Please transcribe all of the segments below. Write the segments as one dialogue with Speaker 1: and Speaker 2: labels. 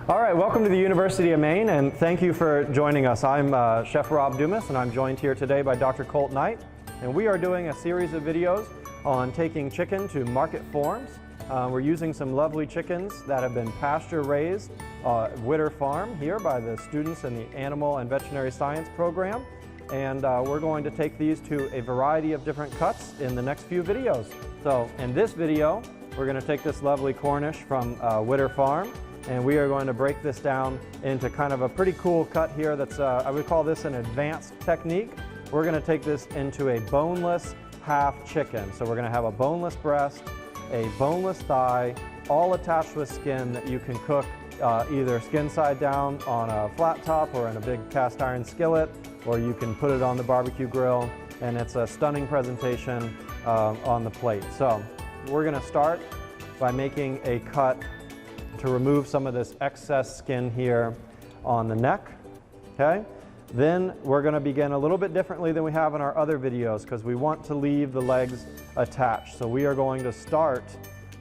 Speaker 1: All right, welcome to the University of Maine, and thank you for joining us. I'm Chef Rob Dumas, and I'm joined here today by Dr. Colt Knight, and we are doing a series of videos on taking chicken to market forms. We're using some lovely chickens that have been pasture raised at Witter Farm here by the students in the Animal and Veterinary Science program, and we're going to take these to a variety of different cuts in the next few videos. So in this video, we're going to take this lovely Cornish from Witter Farm, and we are going to break this down into kind of a pretty cool cut here that's, I would call this an advanced technique. We're going to take this into a boneless half chicken. So we're going to have a boneless breast, a boneless thigh, all attached with skin that you can cook either skin side down on a flat top or in a big cast iron skillet, or you can put it on the barbecue grill, and it's a stunning presentation on the plate. So we're going to start by making a cut to remove some of this excess skin here on the neck, okay? Then we're going to begin a little bit differently than we have in our other videos because we want to leave the legs attached. So we are going to start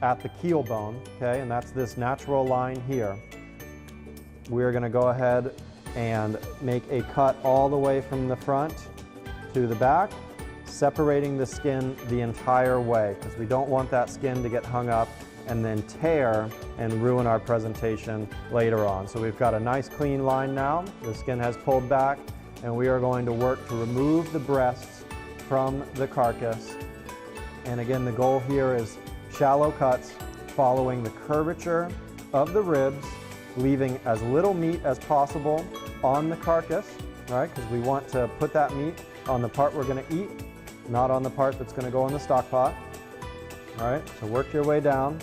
Speaker 1: at the keel bone, okay? And that's this natural line here. We're going to go ahead and make a cut all the way from the front to the back, separating the skin the entire way because we don't want that skin to get hung up and then tear and ruin our presentation later on. So we've got a nice clean line now. The skin has pulled back, and we are going to work to remove the breasts from the carcass. And again, the goal here is shallow cuts following the curvature of the ribs, leaving as little meat as possible on the carcass, right? Because we want to put that meat on the part we're going to eat, not on the part that's going to go in the stock pot. All right, so work your way down,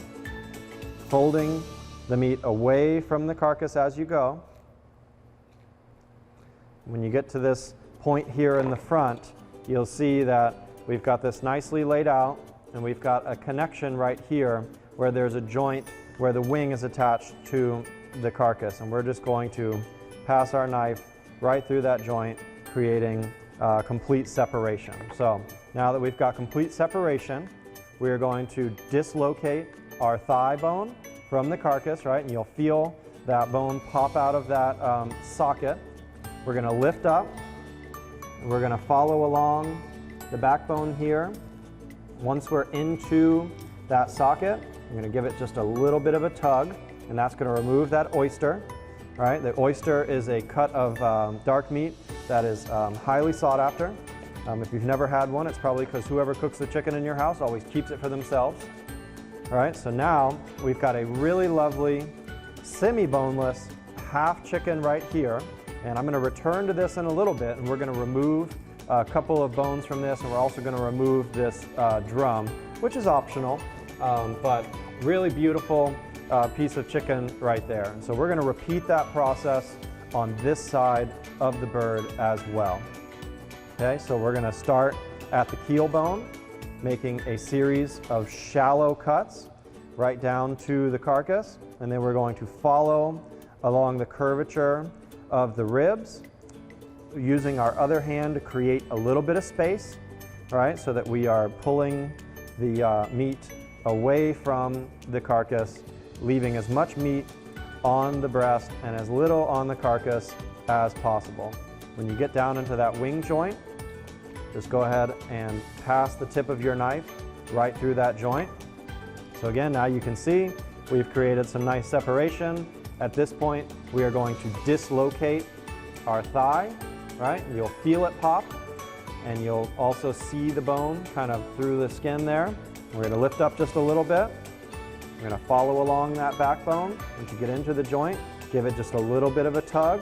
Speaker 1: folding the meat away from the carcass as you go. When you get to this point here in the front, you'll see that we've got this nicely laid out, and we've got a connection right here where there's a joint where the wing is attached to the carcass, and we're just going to pass our knife right through that joint, creating complete separation. So now that we've got complete separation, we are going to dislocate our thigh bone from the carcass, right? And you'll feel that bone pop out of that socket. We're going to lift up. We're going to follow along the backbone here. Once we're into that socket, I'm going to give it just a little bit of a tug, and that's going to remove that oyster, right? The oyster is a cut of dark meat that is highly sought after. If you've never had one, it's probably because whoever cooks the chicken in your house always keeps it for themselves. All right, so now we've got a really lovely semi-boneless half chicken right here, and I'm going to return to this in a little bit, and we're going to remove a couple of bones from this, and we're also going to remove this drum, which is optional, but really beautiful piece of chicken right there. And so we're going to repeat that process on this side of the bird as well. Okay, so we're going to start at the keel bone, making a series of shallow cuts right down to the carcass, and then we're going to follow along the curvature of the ribs, using our other hand to create a little bit of space, right, so that we are pulling the meat away from the carcass, leaving as much meat on the breast and as little on the carcass as possible. When you get down into that wing joint, just go ahead and pass the tip of your knife right through that joint. So again, now you can see we've created some nice separation. At this point, we are going to dislocate our thigh, right? You'll feel it pop, and you'll also see the bone kind of through the skin there. We're going to lift up just a little bit. We're going to follow along that backbone, and to get into the joint, give it just a little bit of a tug,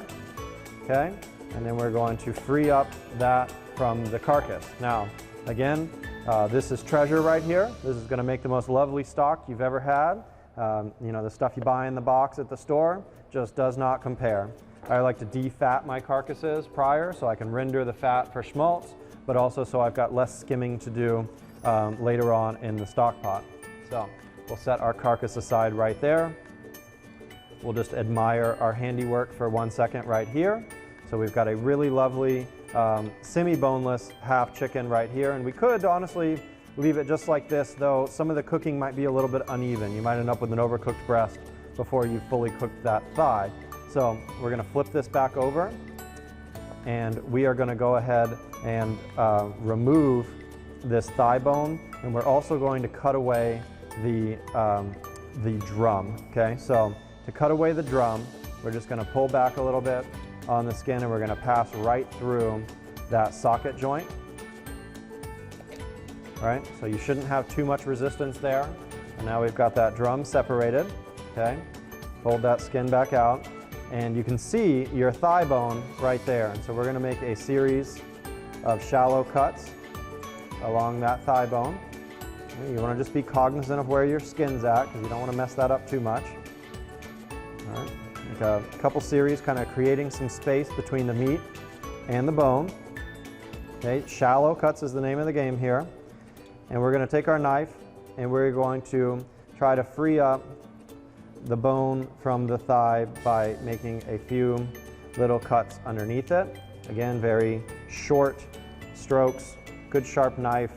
Speaker 1: okay? And then we're going to free up that from the carcass. Now, again, this is treasure right here. This is going to make the most lovely stock you've ever had. You know, the stuff you buy in the box at the store just does not compare. I like to defat my carcasses prior so I can render the fat for schmaltz, but also so I've got less skimming to do later on in the stock pot. So we'll set our carcass aside right there. We'll just admire our handiwork for 1 second right here. So we've got a really lovely semi-boneless half chicken right here, and we could honestly leave it just like this, though some of the cooking might be a little bit uneven. You might end up with an overcooked breast before you fully cooked that thigh. So we're going to flip this back over, and we are going to go ahead and remove this thigh bone, and we're also going to cut away the drum. Okay, so to cut away the drum, we're just going to pull back a little bit on the skin, and we're going to pass right through that socket joint. All right, so you shouldn't have too much resistance there. And now we've got that drum separated. Okay, fold that skin back out, and you can see your thigh bone right there. And so we're going to make a series of shallow cuts along that thigh bone. You want to just be cognizant of where your skin's at, because you don't want to mess that up too much. All right, make a couple series, kind of creating some space between the meat and the bone. Okay, shallow cuts is the name of the game here. And we're going to take our knife, and we're going to try to free up the bone from the thigh by making a few little cuts underneath it. Again, very short strokes, good sharp knife.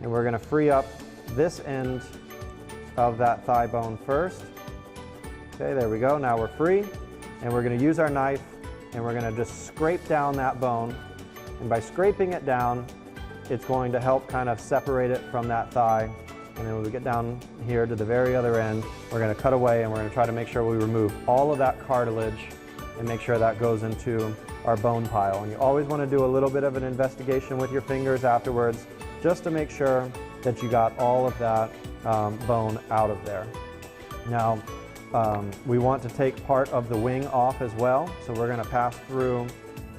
Speaker 1: And we're going to free up this end of that thigh bone first. Okay, there we go. Now we're free. And we're going to use our knife, and we're going to just scrape down that bone. And by scraping it down, it's going to help kind of separate it from that thigh. And then when we get down here to the very other end, we're going to cut away, and we're going to try to make sure we remove all of that cartilage and make sure that goes into our bone pile. And you always want to do a little bit of an investigation with your fingers afterwards, just to make sure that you got all of that bone out of there. Now, we want to take part of the wing off as well, so we're going to pass through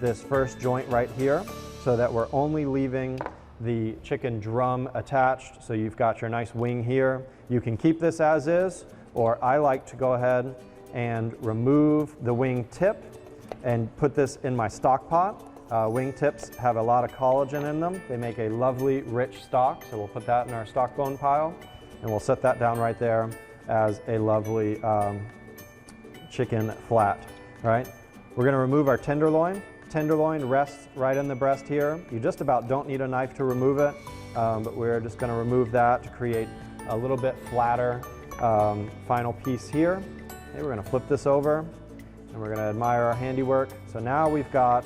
Speaker 1: this first joint right here so that we're only leaving the chicken drum attached. So you've got your nice wing here. You can keep this as is, or I like to go ahead and remove the wing tip and put this in my stock pot. Wing tips have a lot of collagen in them. They make a lovely rich stock, so we'll put that in our stock bone pile, and we'll set that down right there as a lovely chicken flat. All right, we're going to remove our tenderloin. Tenderloin rests right in the breast here. You just about don't need a knife to remove it, but we're just going to remove that to create a little bit flatter final piece here. Okay, we're going to flip this over, and we're going to admire our handiwork. So now we've got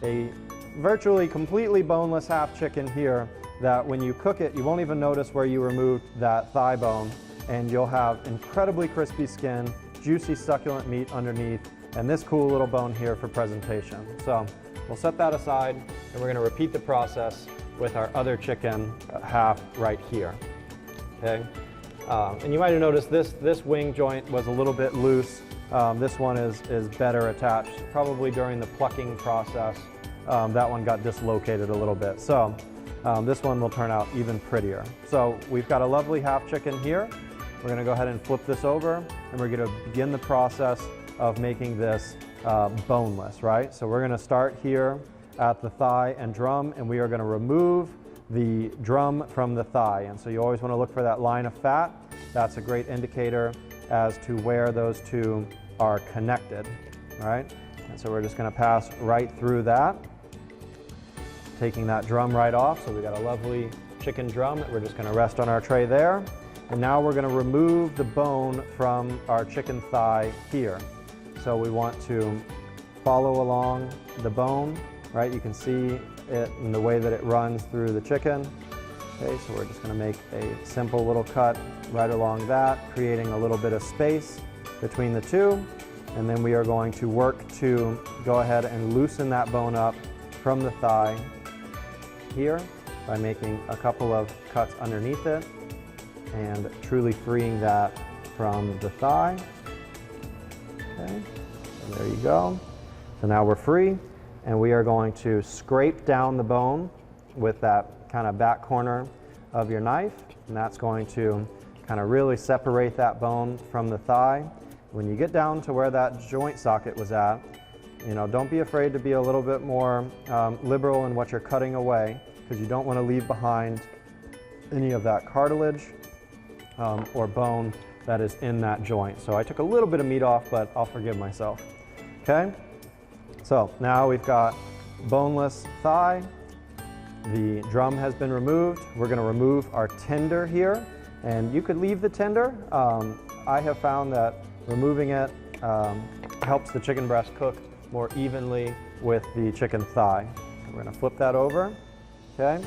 Speaker 1: a virtually completely boneless half chicken here that when you cook it, you won't even notice where you removed that thigh bone, and you'll have incredibly crispy skin, juicy succulent meat underneath, and this cool little bone here for presentation. So we'll set that aside, and we're going to repeat the process with our other chicken half right here. Okay, and you might have noticed this wing joint was a little bit loose. This one is better attached. Probably during the plucking process, that one got dislocated a little bit. So this one will turn out even prettier. So we've got a lovely half chicken here. We're going to go ahead and flip this over, and we're going to begin the process of making this boneless, right? So we're going to start here at the thigh and drum, and we are going to remove the drum from the thigh. And so you always want to look for that line of fat. That's a great indicator as to where those two are connected, all right? And so we're just going to pass right through that, taking that drum right off. So we got a lovely chicken drum that we're just going to rest on our tray there. And now we're going to remove the bone from our chicken thigh here. So we want to follow along the bone, right? You can see it in the way that it runs through the chicken. Okay, so we're just going to make a simple little cut right along that, creating a little bit of space between the two. And then we are going to work to go ahead and loosen that bone up from the thigh here by making a couple of cuts underneath it and truly freeing that from the thigh. Okay, so there you go. So now we're free, and we are going to scrape down the bone with that kind of back corner of your knife, and that's going to kind of really separate that bone from the thigh. When you get down to where that joint socket was at, you know, don't be afraid to be a little bit more liberal in what you're cutting away, because you don't want to leave behind any of that cartilage or bone that is in that joint. So I took a little bit of meat off, but I'll forgive myself. Okay, so now we've got boneless thigh. The drum has been removed. We're going to remove our tender here, and you could leave the tender. I have found that Removing it helps the chicken breast cook more evenly with the chicken thigh. We're going to flip that over, okay?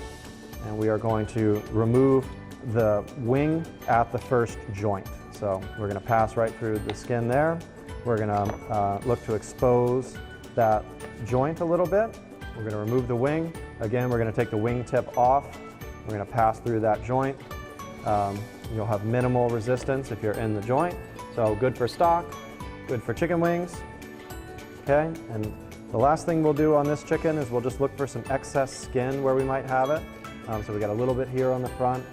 Speaker 1: And we are going to remove the wing at the first joint. So we're going to pass right through the skin there. We're going to look to expose that joint a little bit. We're going to remove the wing. Again, we're going to take the wing tip off. We're going to pass through that joint. You'll have minimal resistance if you're in the joint. So good for stock, good for chicken wings. Okay, and the last thing we'll do on this chicken is we'll just look for some excess skin where we might have it. So we got a little bit here on the front.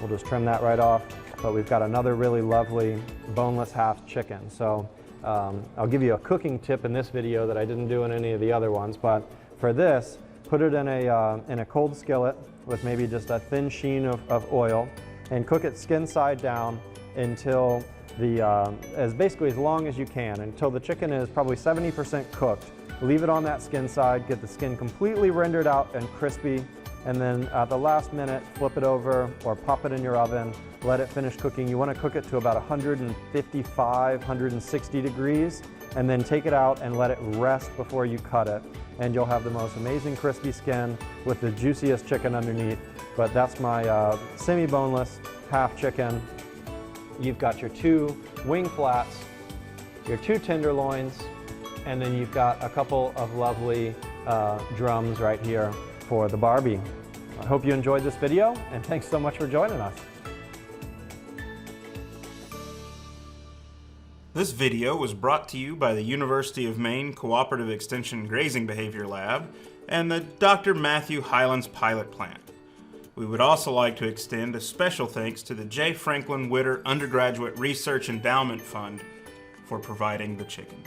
Speaker 1: We'll just trim that right off. But we've got another really lovely boneless half chicken. So I'll give you a cooking tip in this video that I didn't do in any of the other ones. But for this, put it in a cold skillet with maybe just a thin sheen of oil, and cook it skin side down until basically as long as you can, until the chicken is probably 70% cooked. Leave it on that skin side, get the skin completely rendered out and crispy, and then at the last minute, flip it over or pop it in your oven, let it finish cooking. You want to cook it to about 155, 160 degrees, and then take it out and let it rest before you cut it. And you'll have the most amazing crispy skin with the juiciest chicken underneath. But that's my semi-boneless half chicken. You've got your 2 wing flats, your 2 tenderloins, and then you've got a couple of lovely drums right here for the Barbie. I hope you enjoyed this video, and thanks so much for joining us.
Speaker 2: This video was brought to you by the University of Maine Cooperative Extension Grazing Behavior Lab and the Dr. Matthew Hyland's Pilot Plant. We would also like to extend a special thanks to the J. Franklin Witter Undergraduate Research Endowment Fund for providing the chicken.